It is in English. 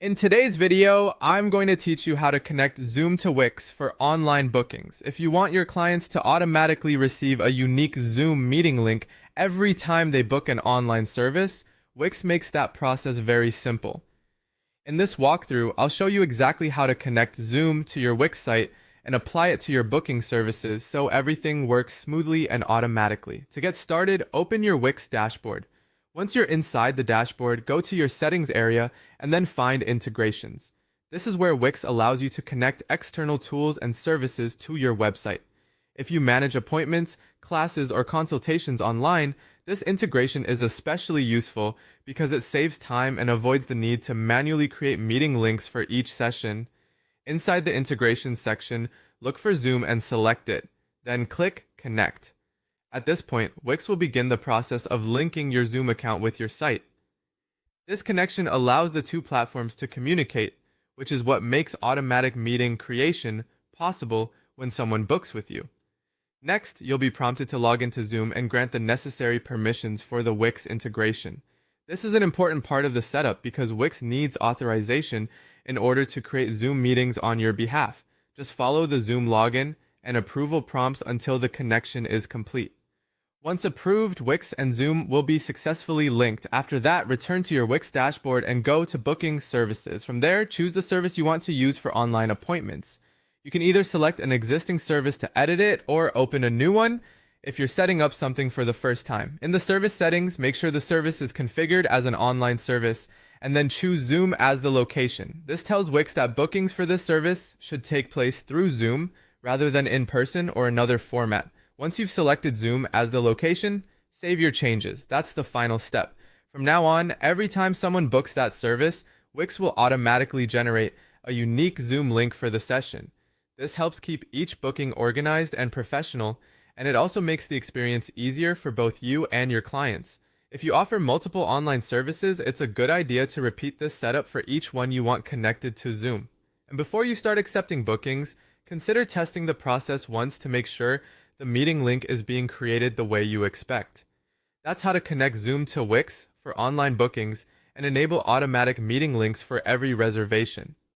In today's video, I'm going to teach you how to connect Zoom to Wix for online bookings. If you want your clients to automatically receive a unique Zoom meeting link every time they book an online service, Wix makes that process very simple. In this walkthrough, I'll show you exactly how to connect Zoom to your Wix site and apply it to your booking services so everything works smoothly and automatically. To get started, open your Wix dashboard. Once you're inside the dashboard, go to your settings area and then find integrations. This is where Wix allows you to connect external tools and services to your website. If you manage appointments, classes, or consultations online, this integration is especially useful because it saves time and avoids the need to manually create meeting links for each session. Inside the integrations section, look for Zoom and select it. Then click Connect. At this point, Wix will begin the process of linking your Zoom account with your site. This connection allows the two platforms to communicate, which is what makes automatic meeting creation possible when someone books with you. Next, you'll be prompted to log into Zoom and grant the necessary permissions for the Wix integration. This is an important part of the setup because Wix needs authorization in order to create Zoom meetings on your behalf. Just follow the Zoom login and approval prompts until the connection is complete. Once approved, Wix and Zoom will be successfully linked. After that, return to your Wix dashboard and go to Booking Services. From there, choose the service you want to use for online appointments. You can either select an existing service to edit it or open a new one if you're setting up something for the first time. In the service settings, make sure the service is configured as an online service and then choose Zoom as the location. This tells Wix that bookings for this service should take place through Zoom rather than in person or another format. Once you've selected Zoom as the location, save your changes. That's the final step. From now on, every time someone books that service, Wix will automatically generate a unique Zoom link for the session. This helps keep each booking organized and professional, and it also makes the experience easier for both you and your clients. If you offer multiple online services, it's a good idea to repeat this setup for each one you want connected to Zoom. And before you start accepting bookings, consider testing the process once to make sure the meeting link is being created the way you expect. That's how to connect Zoom to Wix for online bookings and enable automatic meeting links for every reservation.